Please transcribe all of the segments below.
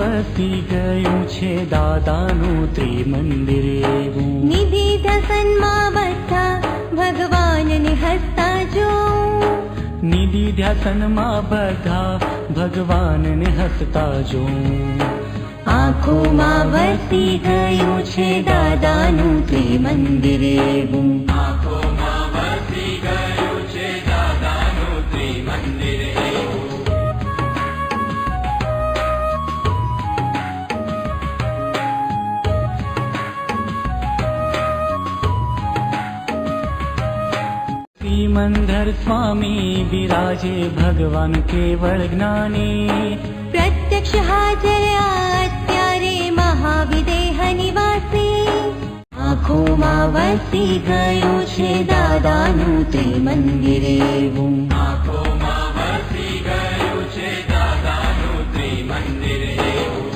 વસી ગયું છે દાદાનું ત્રિમંદિર એવું. નિધિ ધ્યાસનમાં બધા ભગવાનને હસતા જો. નિધિ ધ્યાસનમાં બધા ભગવાનને હસતા જો. આંખોમાં વસી ગયું છે દાદાનું ત્રિમંદિર એવું. આંખોમાં વસી ગયું છે દાદાનું ત્રિમંદિર એવું. શ્રીમંદર સ્વામી બિરાજે ભગવાન કેવળ જ્ઞાની. પ્રત્યક્ષ હાજર અત્યારે મહાવિદેહ નિવાસી. આંખોમાં વસી ગયું છે દાદાનું ત્રિમંદિર એવું. આંખોમાં વસી ગયું છે દાદાનું ત્રિમંદિર એવું.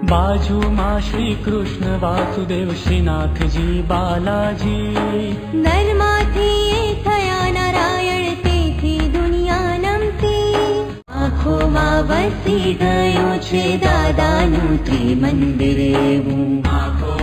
બાજુમાં શ્રી કૃષ્ણ વાસુદેવ શ્રીનાથજી બાલાજી. નરમાંથી એ થયા નારાયણ તેથી દુનિયા નમતી. આંખોમાં વસી ગયું છે દાદાનું ત્રિમંદિર એવું. આંખો